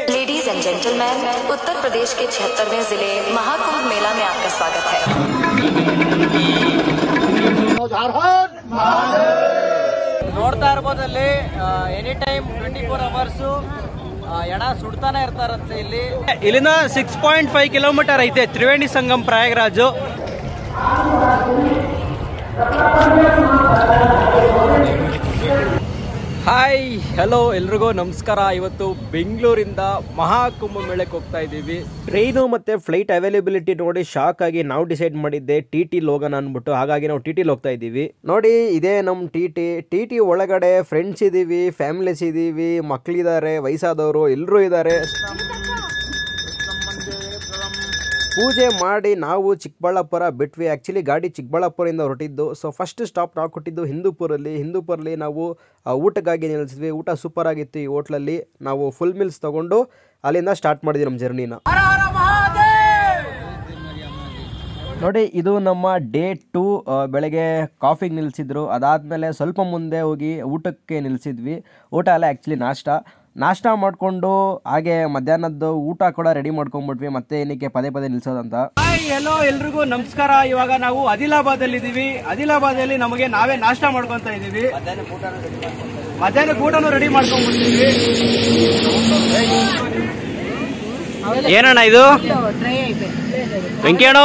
Ladies and gentleman, Uttar Pradesh के 76वें जिले महाकुंभ मेला में आपका स्वागत है। ನೋಡ್ತಾ ಇರಬಹುದಲ್ಲಿ ಎನಿ ಟೈಮ್ 24 ಅವರ್ಸ್ ಎಣ ಸುಡ್ತಾನೆ ಇರ್ತಾರಂತೆ ಇಲ್ಲಿಂದ 6.5 ಕಿಲೋಮೀಟರ್ ಐತೆ ತ್ರಿವೇಣಿ ಸಂಗಮ್ ಪ್ರಯಾಗರಾಜು. ಹಾಯ್ ಹಲೋ ಎಲ್ರಿಗೂ ನಮಸ್ಕಾರ. ಇವತ್ತು ಬೆಂಗಳೂರಿಂದ ಮಹಾಕುಂಭ ಮೇಳಕ್ಕೆ ಹೋಗ್ತಾ ಇದ್ದೀವಿ. ಟ್ರೈನು ಮತ್ತೆ ಫ್ಲೈಟ್ ಅವೈಲೇಬಿಲಿಟಿ ನೋಡಿ ಶಾಕ್ ಆಗಿ ನಾವು ಡಿಸೈಡ್ ಮಾಡಿದ್ದೆ ಟಿ ಹೋಗೋಣ ಅಂದ್ಬಿಟ್ಟು. ಹಾಗಾಗಿ ನಾವು ಟಿ ಹೋಗ್ತಾ ಇದ್ದೀವಿ. ನೋಡಿ ಇದೇ ನಮ್ಮ ಟಿ ಒಳಗಡೆ ಫ್ರೆಂಡ್ಸ್ ಇದೀವಿ, ಫ್ಯಾಮಿಲೀಸ್ ಇದೀವಿ, ಮಕ್ಕಳಿದ್ದಾರೆ, ವಯಸ್ಸಾದವರು ಎಲ್ಲರೂ ಇದ್ದಾರೆ. ಪೂಜೆ ಮಾಡಿ ನಾವು ಚಿಕ್ಕಬಳ್ಳಾಪುರ ಬಿಟ್ವಿ. ಆ್ಯಕ್ಚುಲಿ ಗಾಡಿ ಚಿಕ್ಕಬಳ್ಳಾಪುರದಿಂದ ಹೊರಟಿದ್ದು. ಸೊ ಫಸ್ಟ್ ಸ್ಟಾಪ್ ನಾವು ಕೊಟ್ಟಿದ್ದು ಹಿಂದೂಪುರಲ್ಲಿ ನಾವು ಊಟಕ್ಕಾಗಿ ನಿಲ್ಲಿಸಿದ್ವಿ. ಊಟ ಸೂಪರ್ ಆಗಿತ್ತು. ಈ ಹೋಟ್ಲಲ್ಲಿ ನಾವು ಫುಲ್ ಮೀಲ್ಸ್ ತೊಗೊಂಡು ಅಲ್ಲಿಂದ ಸ್ಟಾರ್ಟ್ ಮಾಡಿದ್ವಿ ನಮ್ಮ ಜರ್ನಿನ. ನೋಡಿ ಇದು ನಮ್ಮ ಡೇ 2. ಬೆಳಗ್ಗೆ ಕಾಫಿಗೆ ನಿಲ್ಲಿಸಿದ್ರು. ಅದಾದಮೇಲೆ ಸ್ವಲ್ಪ ಮುಂದೆ ಹೋಗಿ ಊಟಕ್ಕೆ ನಿಲ್ಲಿಸಿದ್ವಿ. ಊಟ ಅಲ್ಲ ಆ್ಯಕ್ಚುಲಿ ನಾಷ್ಟ ಮಾಡಿಕೊಂಡು ಹಾಗೆ ಮಧ್ಯಾಹ್ನದ್ದು ಊಟ ಕೂಡ ರೆಡಿ ಮಾಡ್ಕೊಂಡ್ಬಿಟ್ವಿ. ಮತ್ತೆ ಏನಕ್ಕೆ ಪದೇ ನಿಲ್ಸೋದಂತ. ಹಾಯ್ ಹಲೋ ಎಲ್ರಿಗೂ ನಮಸ್ಕಾರ. ಇವಾಗ ನಾವು ಆದಿಲಾಬಾದಲ್ಲಿ ಇದ್ದೀವಿ. ಆದಿಲಾಬಾದಲ್ಲಿ ನಮಗೆ ನಾವೇ ನಾಷ್ಟ ಮಾಡ್ಕೊತಾ ಇದ್ದೀವಿ. ಮಧ್ಯಾಹ್ನಕ್ಕೆ ಊಟನೂ ರೆಡಿ ಮಾಡ್ಕೊಂಡ್ಬಿಡ್ತೀವಿ. ಏನಣ್ಣ ಇದು? ವೆಂಕಣ್ಣ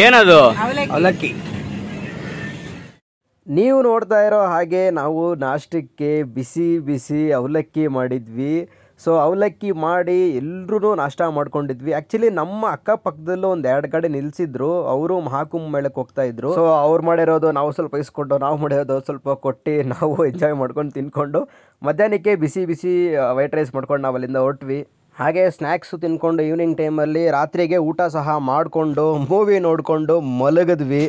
ಏನದು? ಅವಲಕ್ಕಿ. ನೀವು ನೋಡ್ತಾ ಇರೋ ಹಾಗೆ ನಾವು ನಾಷ್ಟಕ್ಕೆ ಬಿಸಿ ಅವಲಕ್ಕಿ ಮಾಡಿದ್ವಿ. ಸೊ ಅವಲಕ್ಕಿ ಮಾಡಿ ಎಲ್ಲರೂ ನಾಷ್ಟ ಮಾಡ್ಕೊಂಡಿದ್ವಿ. ಆ್ಯಕ್ಚುಲಿ ನಮ್ಮ ಅಕ್ಕಪಕ್ಕದಲ್ಲೂ ಒಂದು 2 ಗಾಡಿ ನಿಲ್ಲಿಸಿದ್ರು. ಅವರು ಮಹಾಕುಂಭ ಮೇಳಕ್ಕೆ ಹೋಗ್ತಾ ಇದ್ರು. ಸೊ ಅವ್ರು ಮಾಡಿರೋದು ನಾವು ಸ್ವಲ್ಪ ಇಸ್ಕೊಂಡು, ನಾವು ಮಾಡಿರೋದು ಸ್ವಲ್ಪ ಕೊಟ್ಟು ನಾವು ಎಂಜಾಯ್ ಮಾಡ್ಕೊಂಡು ತಿನ್ಕೊಂಡು ಮಧ್ಯಾಹ್ನಕ್ಕೆ ಬಿಸಿ ವೈಟ್ ರೈಸ್ ಮಾಡ್ಕೊಂಡು ನಾವು ಅಲ್ಲಿಂದ ಹೊರಟ್ವಿ. ಹಾಗೆ ಸ್ನ್ಯಾಕ್ಸು ತಿನ್ಕೊಂಡು ಈವ್ನಿಂಗ್ ಟೈಮಲ್ಲಿ ರಾತ್ರಿಗೆ ಊಟ ಸಹ ಮಾಡಿಕೊಂಡು ಮೂವಿ ನೋಡಿಕೊಂಡು ಮಲಗಿದ್ವಿ.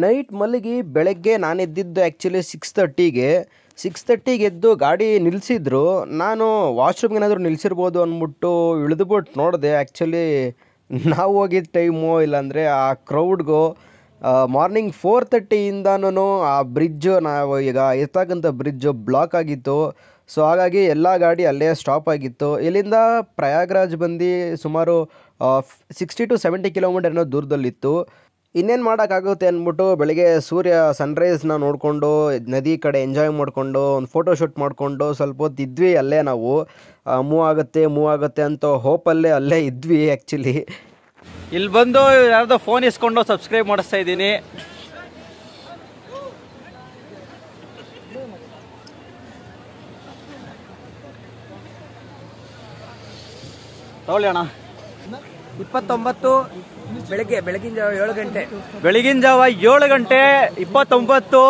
ನೈಟ್ ಮಲಗಿ ಬೆಳಗ್ಗೆ ನಾನಿದ್ದಿದ್ದು ಆ್ಯಕ್ಚುಲಿ 6:30ಗೆ ಎದ್ದು ಗಾಡಿ ನಿಲ್ಲಿಸಿದ್ರು. ನಾನು ವಾಶ್ರೂಮ್ಗೆ ಏನಾದರೂ ನಿಲ್ಲಿಸಿರ್ಬೋದು ಅಂದ್ಬಿಟ್ಟು ಇಳಿದ್ಬಿಟ್ಟು ನೋಡಿದೆ. ಆ್ಯಕ್ಚುಲಿ ನಾವು ಹೋಗಿದ್ದ ಟೈಮು ಇಲ್ಲಾಂದರೆ ಆ ಕ್ರೌಡ್ಗೂ ಮಾರ್ನಿಂಗ್ 4:30ಇಂದನೂ ಆ ಬ್ರಿಡ್ಜು, ನಾವು ಈಗ ಇರ್ತಕ್ಕಂಥ ಬ್ರಿಡ್ಜು ಬ್ಲಾಕ್ ಆಗಿತ್ತು. ಸೊ ಹಾಗಾಗಿ ಎಲ್ಲ ಗಾಡಿ ಅಲ್ಲೇ ಸ್ಟಾಪ್ ಆಗಿತ್ತು. ಇಲ್ಲಿಂದ ಪ್ರಯಾಗ್ರಾಜ್ ಬಂದು ಸುಮಾರು 60 to 70 ಕಿಲೋಮೀಟರ್ ಏನೋ ದೂರದಲ್ಲಿತ್ತು. ಇನ್ನೇನು ಮಾಡೋಕ್ಕಾಗುತ್ತೆ ಅಂದ್ಬಿಟ್ಟು ಬೆಳಗ್ಗೆ ಸೂರ್ಯ ಸನ್ರೈಸ್ನ ನೋಡಿಕೊಂಡು ನದಿ ಕಡೆ ಎಂಜಾಯ್ ಮಾಡಿಕೊಂಡು ಒಂದು ಫೋಟೋಶೂಟ್ ಮಾಡಿಕೊಂಡು ಸ್ವಲ್ಪ ಹೊತ್ತು ಇದ್ವಿ. ಅಲ್ಲೇ ನಾವು ಮೂವ್ ಆಗುತ್ತೆ ಅಂತ ಹೋಪಲ್ಲೇ ಅಲ್ಲೇ ಇದ್ವಿ. ಆ್ಯಕ್ಚುಲಿ ಇಲ್ಲಿ ಬಂದು ಯಾರ್ದೋ ಫೋನ್ ಇಸ್ಕೊಂಡು ಸಬ್ಸ್ಕ್ರೈಬ್ ಮಾಡಿಸ್ತಾ ಇದ್ದೀನಿ. ತಗೊಳ್ಳಿ ಅಣ್ಣ. 29 ಬೆಳಗಿನ ಜಾವ 7 ಗಂಟೆ. ಬೆಳಗಿನ ಜಾವ 7 ಗಂಟೆ 29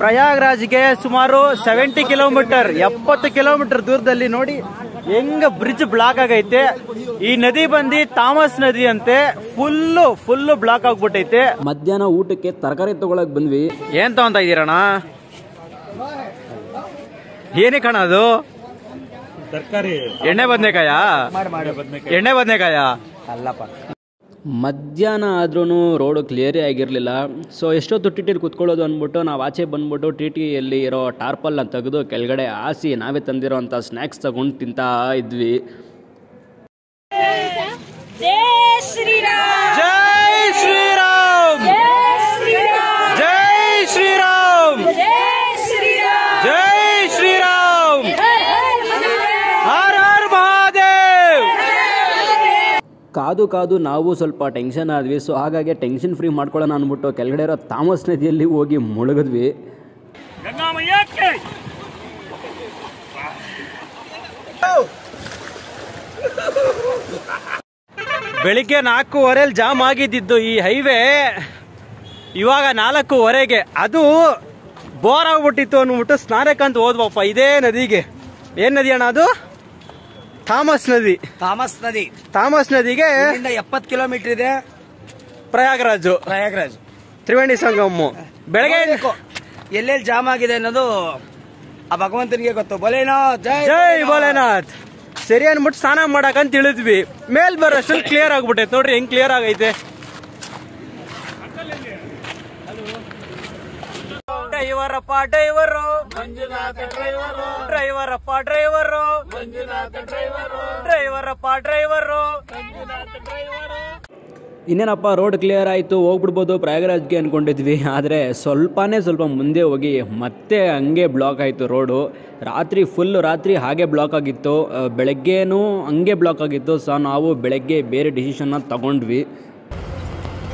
ಪ್ರಯಾಗ್ರಾಜ್ಗೆ ಸುಮಾರು 70 ಕಿಲೋಮೀಟರ್ 70 ಕಿಲೋಮೀಟರ್ ದೂರದಲ್ಲಿ. ನೋಡಿ ಹೆಂಗ ಬ್ರಿಡ್ಜ್ ಬ್ಲಾಕ್ ಆಗೈತೆ. ಈ ನದಿ ಬಂದು ಥಾಮಸ್ ನದಿ ಅಂತೆ. ಫುಲ್ಲು ಬ್ಲಾಕ್ ಆಗ್ಬಿಟ್ಟೈತೆ. ಮಧ್ಯಾಹ್ನ ಊಟಕ್ಕೆ ತರಕಾರಿ ತಗೊಳಕ್ ಬಂದ್ವಿ. ಏನ್ ತಗೊಂತ ಇದೀರಣ್ಣ? ಏನೇ ಕಣ ಅದು? ತರಕಾರಿ. ಎಣ್ಣೆ ಬದನೆಕಾಯ ಅಲ್ಲಪ್ಪ. ಮಧ್ಯಾಹ್ನ ಆದ್ರೂ ರೋಡು ಕ್ಲಿಯರೇ ಆಗಿರಲಿಲ್ಲ. ಸೊ ಎಷ್ಟೊತ್ತು ಟಿಟಿಲಿ ಕುತ್ಕೊಳ್ಳೋದು ಅಂದ್ಬಿಟ್ಟು ನಾವು ಆಚೆ ಬಂದ್ಬಿಟ್ಟು ಟಿಟಿಯಲ್ಲಿ ಇರೋ ಟಾರ್ಪಲ್ನ ತೆಗೆದು ಕೆಳಗಡೆ ಹಾಸಿ ನಾವೇ ತಂದಿರೋ ಅಂಥ ಸ್ನ್ಯಾಕ್ಸ್ ತಗೊಂಡು ತಿಂತಾ ಇದ್ವಿ. ಕಾದು ನಾವು ಸ್ವಲ್ಪ ಟೆನ್ಷನ್ ಆದ್ವಿ. ಸೊ ಹಾಗಾಗಿ ಟೆನ್ಷನ್ ಫ್ರೀ ಮಾಡ್ಕೊಳ್ಳೋಣ ಅಂದ್ಬಿಟ್ಟು ಕೆಳಗಡೆ ಇರೋ ಥಾಮಸ್ ನದಿಯಲ್ಲಿ ಹೋಗಿ ಮುಳುಗಿದ್ವಿ. ಬೆಳಿಗ್ಗೆ 4:15 ಜಾಮ್ ಆಗಿದ್ದು ಈ ಹೈವೇ ಇವಾಗ 4:15ಗೆ. ಅದು ಬೋರ್ ಆಗ್ಬಿಟ್ಟಿತ್ತು ಅಂದ್ಬಿಟ್ಟು ಸ್ನಾನಕ್ಕಂತ ಹೋದ್ವಪ್ಪ ಇದೇ ನದಿಗೆ. ಏನ್ ನದಿ ಅಣ್ಣ ಅದು? ಥಾಮಸ್ ನದಿಗೆ 70 ಕಿಲೋಮೀಟರ್ ಇದೆ. ಪ್ರಯಾಗ್ರಾಜ್ ತ್ರಿವೇಣಿ ಸಂಗಮ. ಬೆಳಗ್ಗೆ ಎಲ್ಲೆಲ್ಲಿ ಜಾಮ್ ಆಗಿದೆ ಅನ್ನೋದು ಆ ಭಗವಂತನಿಗೆ ಗೊತ್ತು. ಭೋಲೆನಾಥ್ ಜೈ ಭೋಲೆನಾಥ್. ಸರಿ ಅನ್ಬಿಟ್ಟು ಸ್ನಾನ ಮಾಡಕಂತ ತಿಳಿದ್ವಿ. ಮೇಲ್ ಬರೋಷ್ಟ್ರಲ್ಲಿ ಕ್ಲಿಯರ್ ಆಗ್ಬಿಟ್ಟೈತೆ. ನೋಡ್ರಿ ಹೆಂಗ್ ಕ್ಲಿಯರ್ ಆಗೈತೆ. ಡ್ರೈವರಪ್ಪ ಡ್ರೈವರು ಮಂಜುನಾಥ ಡ್ರೈವರು ಡ್ರೈವರಪ್ಪ ಡ್ರೈವರು ಮಂಜುನಾಥ ಡ್ರೈವರು ಡ್ರೈವರಪ್ಪ ಡ್ರೈವರು ಮಂಜುನಾಥ ಡ್ರೈವರು. ಇನ್ನೇನಪ್ಪ ರೋಡ್ ಕ್ಲಿಯರ್ ಆಯಿತು, ಹೋಗ್ಬಿಡ್ಬೋದು ಪ್ರಯಾಗರಾಜ್ಗೆ ಅಂದ್ಕೊಂಡಿದ್ವಿ. ಆದರೆ ಸ್ವಲ್ಪ ಮುಂದೆ ಹೋಗಿ ಮತ್ತೆ ಹಂಗೆ ಬ್ಲಾಕ್ ಆಯಿತು ರೋಡು. ರಾತ್ರಿ ಹಾಗೆ ಬ್ಲಾಕ್ ಆಗಿತ್ತು, ಬೆಳಗ್ಗೆನೂ ಹಂಗೆ ಬ್ಲಾಕ್ ಆಗಿತ್ತು. ಸೊ ನಾವು ಬೆಳಗ್ಗೆ ಬೇರೆ ಡಿಸಿಷನ್ನ ತಗೊಂಡ್ವಿ.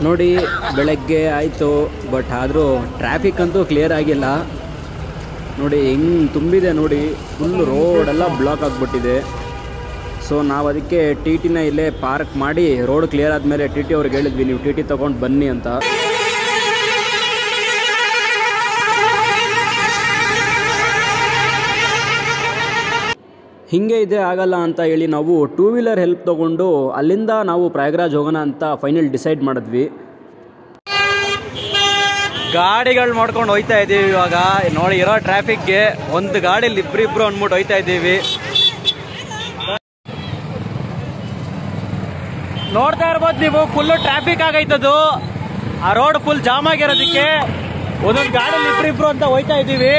ನೋಡಿ ಬೆಳಗ್ಗೆ ಆಯಿತು, ಬಟ್ ಆದರೂ ಟ್ರಾಫಿಕ್ ಅಂತೂ ಕ್ಲಿಯರ್ ಆಗಿಲ್ಲ. ನೋಡಿ ಹೆಂಗೆ ತುಂಬಿದೆ ನೋಡಿ, ಫುಲ್ ರೋಡೆಲ್ಲ ಬ್ಲಾಕ್ ಆಗಿಬಿಟ್ಟಿದೆ. ಸೊ ನಾವು ಅದಕ್ಕೆ ಟಿ ಟಿನ ಇಲ್ಲೇ ಪಾರ್ಕ್ ಮಾಡಿ ರೋಡ್ ಕ್ಲಿಯರ್ ಆದಮೇಲೆ ಟಿ ಟಿ ಅವ್ರಿಗೆ ಹೇಳಿದ್ವಿ, ನೀವು ಟಿ ಟಿ ತೊಗೊಂಡು ಬನ್ನಿ ಅಂತ. ಹೀಗೆ ಇದೆ ಆಗಲ್ಲ ಅಂತ ಹೇಳಿ ನಾವು 2 ವೀಲರ್ ಹೆಲ್ಪ್ ತೊಗೊಂಡು ಅಲ್ಲಿಂದ ನಾವು ಪ್ರಯಾಗರಾಜ್ ಹೋಗೋಣ ಅಂತ ಫೈನಲ್ ಡಿಸೈಡ್ ಮಾಡಿದ್ವಿ. ಗಾಡಿಗಳು ಮಾಡ್ಕೊಂಡು ಹೋಯ್ತಾ ಇದ್ದೀವಿ. ಇವಾಗ ನೋಡಿ ಇರೋ ಟ್ರಾಫಿಕ್ಗೆ ಒಂದು ಗಾಡಿಲಿ ಇಬ್ರಿಬ್ರು ಅಂದ್ಬಿಟ್ಟು ಹೋಯ್ತಾ ಇದ್ದೀವಿ. ನೋಡ್ತಾ ಇರ್ಬೋದು ನೀವು, ಫುಲ್ಲು ಟ್ರಾಫಿಕ್ ಆಗೈತದು. ಆ ರೋಡ್ ಫುಲ್ ಜಾಮ್ ಆಗಿರೋದಕ್ಕೆ ಒಂದೊಂದು ಗಾಡಿಲಿ ಇಬ್ರಿಬ್ರು ಅಂತ ಹೋಯ್ತಾ ಇದ್ದೀವಿ.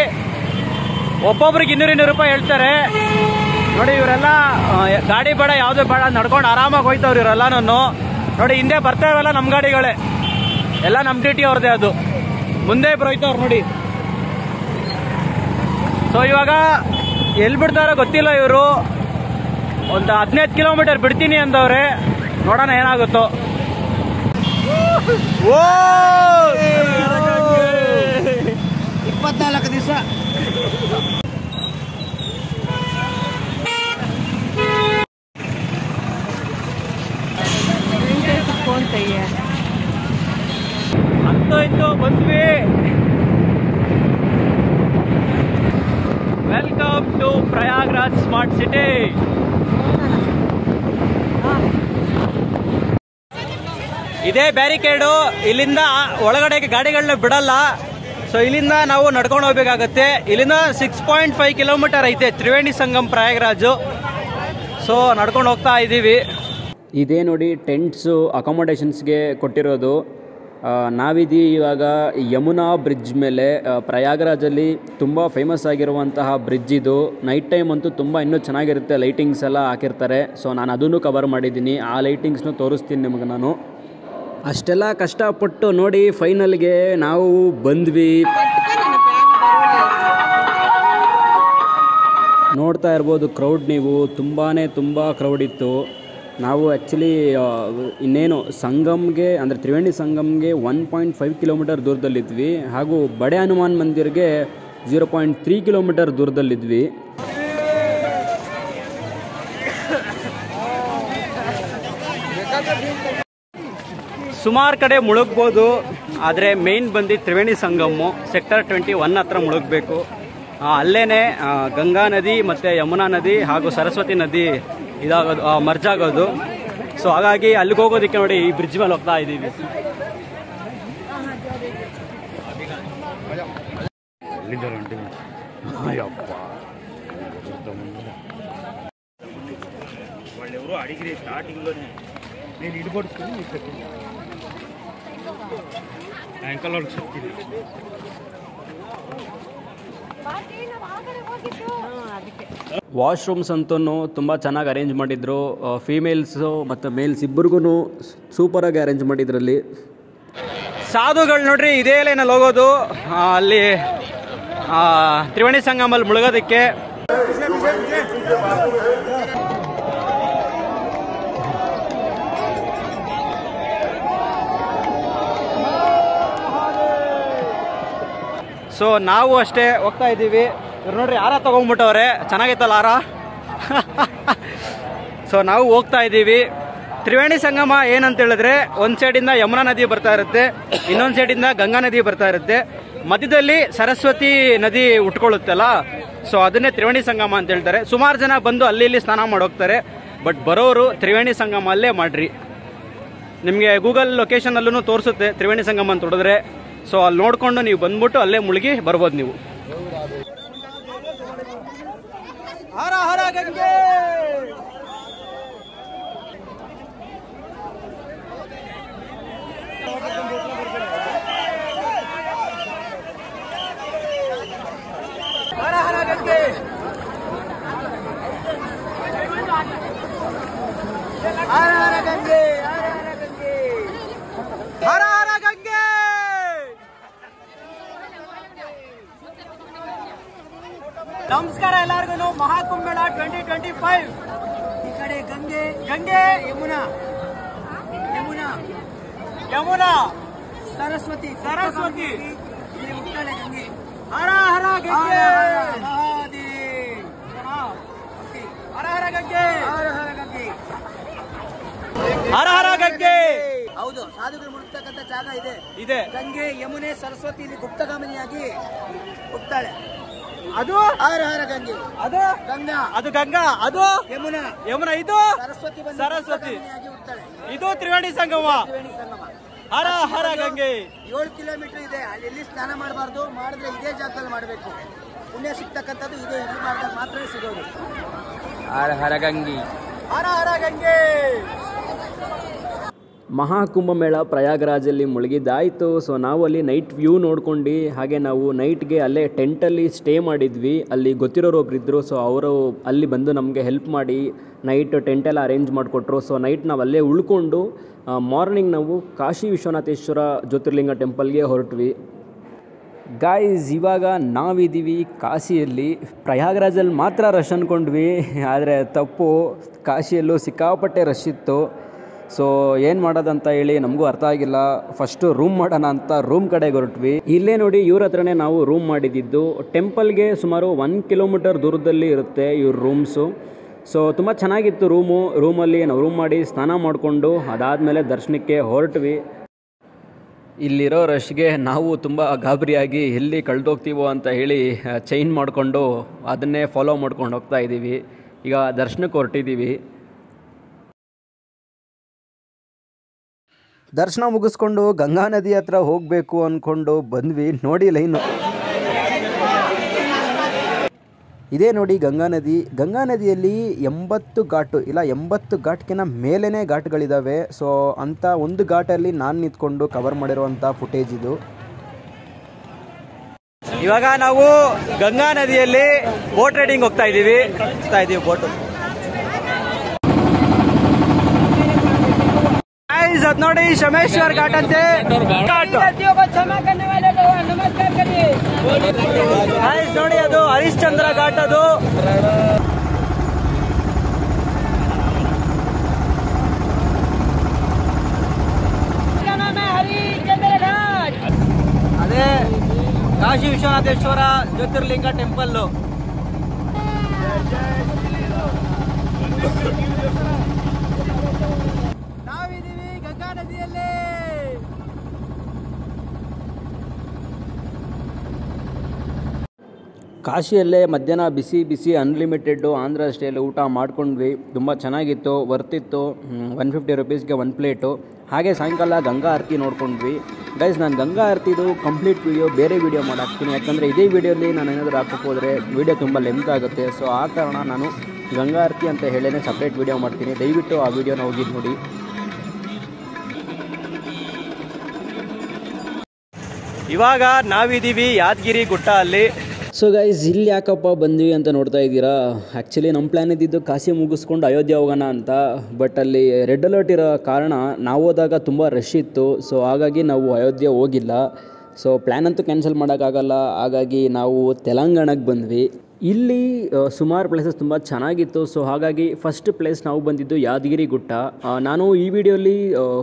ಒಬ್ಬೊಬ್ರಿಗೆ 200 ರೂಪಾಯಿ ಹೇಳ್ತಾರೆ. ನೋಡಿ ಇವರೆಲ್ಲ ಗಾಡಿ ಬೇಡ ಯಾವುದೇ ಬೇಡ ನಡ್ಕೊಂಡು ಆರಾಮಾಗಿ ಹೋಯ್ತವ್ರು ಇವರೆಲ್ಲನೂ. ನೋಡಿ ಹಿಂದೆ ಬರ್ತಾ ಇರಲ್ಲ ನಮ್ಮ ಗಾಡಿಗಳೇ, ಎಲ್ಲ ನಮ್ಮ ಟಿ ಟಿ ಅವ್ರದ್ದೇ. ಅದು ಮುಂದೆ ಇಬ್ರು ಹೋಯ್ತವ್ರು ನೋಡಿ. ಸೊ ಇವಾಗ ಎಲ್ಲಿ ಬಿಡ್ತಾರೋ ಗೊತ್ತಿಲ್ಲ ಇವರು. ಒಂದು 15 ಕಿಲೋಮೀಟರ್ ಬಿಡ್ತೀನಿ ಅಂದವ್ರೆ, ನೋಡೋಣ ಏನಾಗುತ್ತೋ. 24 ದಿವಸ ಅಂತೂ ಇಂತೂ ಬಂದ್ವಿ. Welcome to Prayagraj smart city. ಇದೇ ಬ್ಯಾರಿಕೇಡು, ಇಲ್ಲಿಂದ ಒಳಗಡೆಗೆ ಗಾಡಿಗಳನ್ನ ಬಿಡಲ್ಲ. ಸೊ ಇಲ್ಲಿಂದ ನಾವು ನಡ್ಕೊಂಡು ಹೋಗ್ಬೇಕಾಗತ್ತೆ. ಇಲ್ಲಿಂದ 6.5 ಕಿಲೋಮೀಟರ್ ಐತೆ ತ್ರಿವೇಣಿ ಸಂಗಮ್ ಪ್ರಯಾಗರಾಜು. ಸೊ ನಡ್ಕೊಂಡು ಹೋಗ್ತಾ ಇದ್ದೀವಿ. ಇದೇ ನೋಡಿ ಟೆಂಟ್ಸು ಅಕಾಮಡೇಷನ್ಸ್ಗೆ ಕೊಟ್ಟಿರೋದು. ನಾವಿದ್ದೀವಿ ಇವಾಗ ಯಮುನಾ ಬ್ರಿಡ್ಜ್ ಮೇಲೆ. ಪ್ರಯಾಗರಾಜಲ್ಲಿ ತುಂಬ ಫೇಮಸ್ ಆಗಿರುವಂತಹ ಬ್ರಿಡ್ಜ್ ಇದು. ನೈಟ್ ಟೈಮ್ ಅಂತೂ ತುಂಬ ಇನ್ನೂ ಚೆನ್ನಾಗಿರುತ್ತೆ, ಲೈಟಿಂಗ್ಸ್ ಎಲ್ಲ ಹಾಕಿರ್ತಾರೆ. ಸೊ ನಾನು ಅದನ್ನು ಕವರ್ ಮಾಡಿದ್ದೀನಿ, ಆ ಲೈಟಿಂಗ್ಸ್ನು ತೋರಿಸ್ತೀನಿ ನಿಮಗೆ ನಾನು. ಅಷ್ಟೆಲ್ಲ ಕಷ್ಟಪಟ್ಟು ನೋಡಿ ಫೈನಲ್ಗೆ ನಾವು ಬಂದ್ವಿ. ನೋಡ್ತಾ ಇರ್ಬೋದು ಕ್ರೌಡ್ ನೀವು, ತುಂಬ ಕ್ರೌಡ್ ಇತ್ತು. ನಾವು ಆ್ಯಕ್ಚುಲಿ ಇನ್ನೇನು ಸಂಗಮ್ಗೆ ಅಂದರೆ ತ್ರಿವೇಣಿ ಸಂಗಮ್ಗೆ 1.5 ಕಿಲೋಮೀಟರ್ ದೂರದಲ್ಲಿದ್ವಿ, ಹಾಗೂ ಬಡೆ ಹನುಮಾನ್ ಮಂದಿರ್ಗೆ 0.3 ಕಿಲೋಮೀಟರ್ ದೂರದಲ್ಲಿದ್ವಿ. ಸುಮಾರು ಕಡೆ ಮುಳುಗ್ಬೋದು, ಆದರೆ ಮೇಯ್ನ್ ಬಂದು ತ್ರಿವೇಣಿ ಸಂಗಮು ಸೆಕ್ಟರ್ 21 ಹತ್ರ ಮುಳುಗಬೇಕು. ಅಲ್ಲೇ ಗಂಗಾ ನದಿ ಮತ್ತು ಯಮುನಾ ನದಿ ಹಾಗೂ ಸರಸ್ವತಿ ನದಿ ಇದಾಗೋದು, ಮರ್ಜ್ ಆಗೋದು. ಸೊ ಹಾಗಾಗಿ ಅಲ್ಲಿಗೆ ಹೋಗೋದಕ್ಕೆ ನೋಡಿ ಈ ಬ್ರಿಡ್ಜ್ ಮೇಲೆ ಹೋಗ್ತಾ ಇದ್ದೀವಿ. ವಾಶ್ರೂಮ್ಸ್ ಅಂತೂ ತುಂಬ ಚೆನ್ನಾಗಿ ಅರೇಂಜ್ ಮಾಡಿದ್ರು. ಫೀಮೇಲ್ಸು ಮತ್ತು ಮೇಲ್ಸ್ ಇಬ್ಬರಿಗೂ ಸೂಪರಾಗಿ ಅರೇಂಜ್ ಮಾಡಿದ್ರಲ್ಲಿ. ಸಾಧುಗಳು ನೋಡ್ರಿ ಇದೇ ಲೈನಲ್ಲಿ ಹೋಗೋದು ಅಲ್ಲಿ ತ್ರಿವೇಣಿ ಸಂಗಮಲ್ಲಿ ಮುಳುಗೋದಕ್ಕೆ. ಸೊ ನಾವು ಅಷ್ಟೇ ಹೋಗ್ತಾ ಇದ್ದೀವಿ. ಇವ್ರು ನೋಡ್ರಿ ಹಾರ ತೊಗೊಂಡ್ಬಿಟ್ಟವ್ರೆ, ಚೆನ್ನಾಗೈತಲ್ಲ ಹಾರ. ಸೊ ನಾವು ಹೋಗ್ತಾ ಇದ್ದೀವಿ. ತ್ರಿವೇಣಿ ಸಂಗಮ ಏನಂತ ಹೇಳಿದ್ರೆ ಒಂದು ಸೈಡಿಂದ ಯಮುನಾ ನದಿ ಬರ್ತಾ ಇರುತ್ತೆ, ಇನ್ನೊಂದು ಸೈಡಿಂದ ಗಂಗಾ ನದಿ ಬರ್ತಾ ಇರುತ್ತೆ, ಮಧ್ಯದಲ್ಲಿ ಸರಸ್ವತಿ ನದಿ ಉಟ್ಕೊಳ್ಳುತ್ತಲ್ಲ. ಸೊ ಅದನ್ನೇ ತ್ರಿವೇಣಿ ಸಂಗಮ ಅಂತ ಹೇಳ್ತಾರೆ. ಸುಮಾರು ಜನ ಬಂದು ಅಲ್ಲಿ ಇಲ್ಲಿ ಸ್ನಾನ ಮಾಡೋಗ್ತಾರೆ, ಬಟ್ ಬರೋರು ತ್ರಿವೇಣಿ ಸಂಗಮ ಅಲ್ಲೇ ಮಾಡ್ರಿ. ನಿಮಗೆ ಗೂಗಲ್ ಲೊಕೇಶನಲ್ಲೂ ತೋರಿಸುತ್ತೆ ತ್ರಿವೇಣಿ ಸಂಗಮ ಅಂತ ಹೊಡೆದ್ರೆ. ಸೊ ಅಲ್ಲಿ ನೋಡಿಕೊಂಡು ನೀವು ಬಂದ್ಬಿಟ್ಟು ಅಲ್ಲೇ ಮುಳುಗಿ ಬರ್ಬೋದು ನೀವು. ಹರ ಹರ ಗಂಗೆ. ಹರ ಹರ ಗಂಗೆ, ಹರ ಹರ ಗಂಗೆ. ನಮಸ್ಕಾರ ಎಲ್ಲರಿಗೂ. ಮಹಾಕುಂಭಮೇಳ 2025 ಈ ಕಡೆ ಗಂಗೆ ಗಂಗೆ, ಯಮುನಾ ಯಮುನಾ ಯಮುನಾ, ಸರಸ್ವತಿ ಸರಸ್ವತಿ, ಇಲ್ಲಿ ಉತ್ತಳೆ ಗಂಗೆ. ಹರ ಹರ ಗಂಗೆ, ಮಹಾದೇವ್. ಹರ ಹರ ಗಂಗೆ, ಹರ ಹರ ಗಂಗೆ. ಹರ ಹರ ಗಂಗೆ. ಹೌದು, ಸಾಧುಗಳು ಮುಳುಗ್ತಕ್ಕಂಥ ಜಾಗ ಇದೆ. ಇದೆ ಗಂಗೆ, ಯಮುನೆ, ಸರಸ್ವತಿ ಇಲ್ಲಿ ಗುಪ್ತಗಾಮಿನಿಯಾಗಿ ಹುಟ್ಟಾಳೆ. ಅದು ಹರ ಹರ ಗಂಗೆ. ಅದು ಗಂಗಾ, ಅದು ಗಂಗಾ, ಅದು ಯಮುನಾ, ಯಮುನಾ, ಇದು ಸರಸ್ವತಿ ಬಂದು ಸರಸ್ವತಿ, ಗುಪ್ತಗಾಮಿನಿಯಾಗಿ ಹುಟ್ಟಾಳೆ. ಇದು ತ್ರಿವೇಣಿ ಸಂಗಮ. ತ್ರಿವೇಣಿ ಸಂಗಮ. ಹರ ಹರ ಗಂಗೆ. 7 ಕಿಲೋಮೀಟರ್ ಇದೆ. ಅಲ್ಲಿ ಎಲ್ಲಿ ಸ್ನಾನ ಮಾಡಬಾರ್ದು, ಮಾಡಿದ್ರೆ ಇದೇ ಜಾಗದಲ್ಲಿ ಮಾಡಬೇಕು. ಪುಣ್ಯ ಸಿಗ್ತಕ್ಕಂಥದ್ದು ಇದೇ, ಇಲ್ಲಿ ಮಾಡಿದಾಗ ಮಾತ್ರ ಸಿಗೋದು. ಹರ ಹರ ಗಂಗಿ. ಹರ ಹರ ಗಂಗೆ. ಮಹಾಕುಂಭಮೇಳ ಪ್ರಯಾಗರಾಜಲ್ಲಿ ಮುಳುಗಿದ್ದಾಯಿತು. ಸೊ ನಾವು ಅಲ್ಲಿ ನೈಟ್ ವ್ಯೂ ನೋಡ್ಕೊಂಡು, ಹಾಗೆ ನಾವು ನೈಟ್ಗೆ ಅಲ್ಲೇ ಟೆಂಟಲ್ಲಿ ಸ್ಟೇ ಮಾಡಿದ್ವಿ. ಅಲ್ಲಿ ಗೊತ್ತಿರೋರು ಒಬ್ರು ಇದ್ದರು. ಸೊ ಅವರು ಅಲ್ಲಿ ಬಂದು ನಮಗೆ ಹೆಲ್ಪ್ ಮಾಡಿ ನೈಟ್ ಟೆಂಟೆಲ್ಲ ಅರೇಂಜ್ ಮಾಡಿಕೊಟ್ರು. ಸೊ ನೈಟ್ ನಾವು ಅಲ್ಲೇ ಉಳ್ಕೊಂಡು ಮಾರ್ನಿಂಗ್ ನಾವು ಕಾಶಿ ವಿಶ್ವನಾಥೇಶ್ವರ ಜ್ಯೋತಿರ್ಲಿಂಗ ಟೆಂಪಲ್ಗೆ ಹೊರಟ್ವಿ. ಗಾಯ್ಸ್, ಇವಾಗ ನಾವಿದ್ದೀವಿ ಕಾಶಿಯಲ್ಲಿ. ಪ್ರಯಾಗರಾಜಲ್ಲಿ ಮಾತ್ರ ರಶ್ ಅಂದ್ಕೊಂಡ್ವಿ, ಆದರೆ ತಪ್ಪು. ಕಾಶಿಯಲ್ಲೂ ಸಿಕ್ಕಾಪಟ್ಟೆ ರಶ್ ಇತ್ತು. ಸೊ ಏನು ಮಾಡೋದಂತ ಹೇಳಿ ನಮಗೂ ಅರ್ಥ ಆಗಿಲ್ಲ. ಫಸ್ಟು ರೂಮ್ ಮಾಡೋಣ ಅಂತ ರೂಮ್ ಕಡೆಗೆ ಹೊರಟ್ವಿ. ಇಲ್ಲೇ ನೋಡಿ, ಇವ್ರ ಹತ್ರನೇ ನಾವು ರೂಮ್ ಮಾಡಿದ್ದು. ಟೆಂಪಲ್ಗೆ ಸುಮಾರು 1 ಕಿಲೋಮೀಟರ್ ದೂರದಲ್ಲಿ ಇರುತ್ತೆ ಇವ್ರ ರೂಮ್ಸು. ಸೊ ತುಂಬ ಚೆನ್ನಾಗಿತ್ತು ರೂಮಲ್ಲಿ ನಾವು ರೂಮ್ ಮಾಡಿ ಸ್ನಾನ ಮಾಡಿಕೊಂಡು ಅದಾದಮೇಲೆ ದರ್ಶನಕ್ಕೆ ಹೊರಟ್ವಿ. ಇಲ್ಲಿರೋ ರಶ್ಗೆ ನಾವು ತುಂಬ ಗಾಬರಿಯಾಗಿ ಎಲ್ಲಿ ಕಳೆದೋಗ್ತೀವೋ ಅಂತ ಹೇಳಿ ಚೈನ್ ಮಾಡಿಕೊಂಡು ಅದನ್ನೇ ಫಾಲೋ ಮಾಡ್ಕೊಂಡು ಹೋಗ್ತಾ ಇದ್ದೀವಿ. ಈಗ ದರ್ಶನಕ್ಕೆ ಹೊರಟಿದ್ದೀವಿ. ದರ್ಶನ ಮುಗಿಸ್ಕೊಂಡು ಗಂಗಾ ನದಿ ಹತ್ರ ಹೋಗಬೇಕು ಅಂದ್ಕೊಂಡು ಬಂದ್ವಿ. ನೋಡಿ ಲೈನು, ಇದೇ ನೋಡಿ ಗಂಗಾ ನದಿ. ಗಂಗಾ ನದಿಯಲ್ಲಿ 80 ಘಾಟು ಇಲ್ಲ 80 ಘಾಟ್ಗಿನ ಮೇಲೇ ಘಾಟ್ಗಳಿದ್ದಾವೆ. ಸೊ ಅಂಥ ಒಂದು ಘಾಟಲ್ಲಿ ನಾನು ನಿಂತ್ಕೊಂಡು ಕವರ್ ಮಾಡಿರುವಂಥ ಫುಟೇಜ್ ಇದು. ಇವಾಗ ನಾವು ಗಂಗಾ ನದಿಯಲ್ಲಿ ಬೋಟ್ ರೈಡಿಂಗ್ ಹೋಗ್ತಾ ಇದೀವಿ ಬೋಟ್. ಅದ್ ನೋಡಿ ಶಮೇಶ್ವರ್ ಘಾಟ್ ಅಂತೆ. ನೋಡಿ ಅದು ಹರಿಶ್ಚಂದ್ರ ಘಾಟ್. ಅದು ಅದೇ ಕಾಶಿ ವಿಶ್ವನಾಥೇಶ್ವರ ಜ್ಯೋತಿರ್ಲಿಂಗ ಟೆಂಪಲ್. ನಾವಿದ್ದೀವಿ ಗಂಗಾ ನದಿಯಲ್ಲಿ. ಕಾಶಿಯಲ್ಲೇ ಮಧ್ಯಾಹ್ನ ಬಿಸಿ ಬಿಸಿ ಅನ್ಲಿಮಿಟೆಡ್ಡು ಆಂಧ್ರ ಸ್ಟೈಲ್ ಊಟ ಮಾಡ್ಕೊಂಡ್ವಿ. ತುಂಬ ಚೆನ್ನಾಗಿತ್ತು, ವರ್ತಿತ್ತು. 150 ರುಪೀಸ್ಗೆ 1 ಪ್ಲೇಟು. ಹಾಗೆ ಸಾಯಂಕಾಲ ಗಂಗಾ ಆರತಿ ನೋಡ್ಕೊಂಡ್ವಿ. ಗೈಸ್, ನಾನು ಗಂಗಾ ಆರತಿದು ಕಂಪ್ಲೀಟ್ ವೀಡಿಯೋ ಬೇರೆ ವೀಡಿಯೋ ಮಾಡಾಕ್ತೀನಿ. ಯಾಕಂದರೆ ಇದೇ ವೀಡಿಯೋಲಿ ನಾನು ಏನಾದರೂ ಹಾಕೋಕೆ ಹೋದರೆ ವೀಡಿಯೋ ತುಂಬ ಲೆಂತ್ ಆಗುತ್ತೆ. ಸೊ ಆ ಕಾರಣ ನಾನು ಗಂಗಾ ಆರತಿ ಅಂತ ಹೇಳೇ ಸಪ್ರೇಟ್ ವೀಡಿಯೋ ಮಾಡ್ತೀನಿ. ದಯವಿಟ್ಟು ಆ ವೀಡಿಯೋನ ಹೋಗಿ ನೋಡಿ. ಇವಾಗ ನಾವಿದ್ದೀವಿ ಯಾದಗಿರಿ ಗುಟ್ಟ ಅಲ್ಲಿ. ಸೊ ಗೈಸ್, ಇಲ್ಲಿ ಯಾಕಪ್ಪ ಬಂದ್ವಿ ಅಂತ ನೋಡ್ತಾ ಇದ್ದೀರಾ. ಆ್ಯಕ್ಚುಲಿ ನಮ್ಮ ಪ್ಲ್ಯಾನ್ ಇದ್ದಿದ್ದು ಕಾಶಿ ಮುಗಿಸ್ಕೊಂಡು ಅಯೋಧ್ಯೆ ಹೋಗೋಣ ಅಂತ. ಬಟ್ ಅಲ್ಲಿ ರೆಡ್ ಅಲರ್ಟ್ ಇರೋ ಕಾರಣ ನಾವು ಹೋದಾಗ ತುಂಬ ರಶ್ ಇತ್ತು. ಸೊ ಹಾಗಾಗಿ ನಾವು ಅಯೋಧ್ಯೆ ಹೋಗಿಲ್ಲ. ಸೊ ಪ್ಲ್ಯಾನ್ ಅಂತೂ ಕ್ಯಾನ್ಸಲ್ ಮಾಡೋಕ್ಕಾಗಲ್ಲ. ಹಾಗಾಗಿ ನಾವು ತೆಲಂಗಾಣಕ್ಕೆ ಬಂದ್ವಿ. ಇಲ್ಲಿ ಸುಮಾರು ಪ್ಲೇಸಸ್ ತುಂಬ ಚೆನ್ನಾಗಿತ್ತು. ಸೊ ಹಾಗಾಗಿ ಫಸ್ಟ್ ಪ್ಲೇಸ್ ನಾವು ಬಂದಿದ್ದು ಯಾದಗಿರಿ ಗುಟ್ಟ. ನಾನು ಈ ವಿಡಿಯೋಲಿ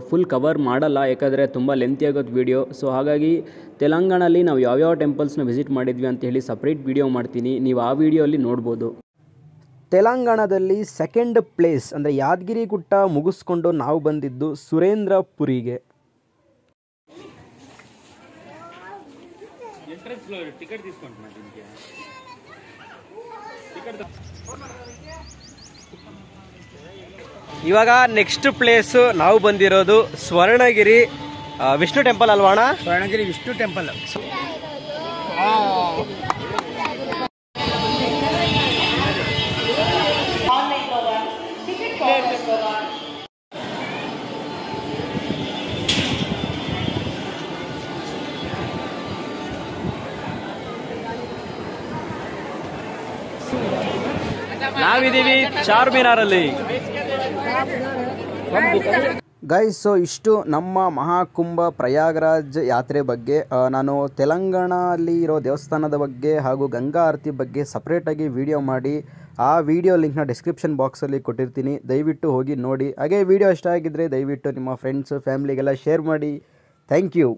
ಫುಲ್ ಕವರ್ ಮಾಡಲ್ಲ, ಯಾಕಂದರೆ ತುಂಬ ಲೆಂತಿ ಆಗೋದು ವಿಡಿಯೋ. ಸೊ ಹಾಗಾಗಿ ತೆಲಂಗಾಣಲ್ಲಿ ನಾವು ಯಾವ್ಯಾವ ಟೆಂಪಲ್ಸ್ನ ವಿಸಿಟ್ ಮಾಡಿದ್ವಿ ಅಂತ ಹೇಳಿ ಸಪ್ರೇಟ್ ವಿಡಿಯೋ ಮಾಡ್ತೀನಿ, ನೀವು ಆ ವಿಡಿಯೋಲ್ಲಿ ನೋಡ್ಬೋದು. ತೆಲಂಗಾಣದಲ್ಲಿ ಸೆಕೆಂಡ್ ಪ್ಲೇಸ್ ಅಂದರೆ ಯಾದಗಿರಿ ಗುಟ್ಟ ಮುಗಿಸ್ಕೊಂಡು ನಾವು ಬಂದಿದ್ದು ಸುರೇಂದ್ರಪುರಿಗೆ. ಇವಾಗ ನೆಕ್ಸ್ಟ್ ಪ್ಲೇಸ್ ನಾವು ಬಂದಿರೋದು ಸ್ವರ್ಣಗಿರಿ ವಿಷ್ಣು ಟೆಂಪಲ್ ಅಲ್ವಾಣ? ಸ್ವರ್ಣಗಿರಿ ವಿಷ್ಣು ಟೆಂಪಲ್. ನಾವಿದ್ದೀವಿ ಚಾರ್ಮಿನಾರಲ್ಲಿ. ಗೈಸ್, ಸೊ ಇಷ್ಟು ನಮ್ಮ ಮಹಾಕುಂಭ ಪ್ರಯಾಗರಾಜ್ ಯಾತ್ರೆ ಬಗ್ಗೆ. ನಾನು ತೆಲಂಗಾಣಲ್ಲಿ ಇರೋ ದೇವಸ್ಥಾನದ ಬಗ್ಗೆ ಹಾಗೂ ಗಂಗಾ ಆರತಿ ಬಗ್ಗೆ ಸಪ್ರೇಟಾಗಿ ವಿಡಿಯೋ ಮಾಡಿ ಆ ವಿಡಿಯೋ ಲಿಂಕ್ನ ಡಿಸ್ಕ್ರಿಪ್ಷನ್ ಬಾಕ್ಸಲ್ಲಿ ಕೊಟ್ಟಿರ್ತೀನಿ, ದಯವಿಟ್ಟು ಹೋಗಿ ನೋಡಿ. ಹಾಗೆ ವಿಡಿಯೋ ಇಷ್ಟ ಆಗಿದ್ದರೆ ದಯವಿಟ್ಟು ನಿಮ್ಮ ಫ್ರೆಂಡ್ಸು ಫ್ಯಾಮ್ಲಿಗೆಲ್ಲ ಶೇರ್ ಮಾಡಿ. Thank you.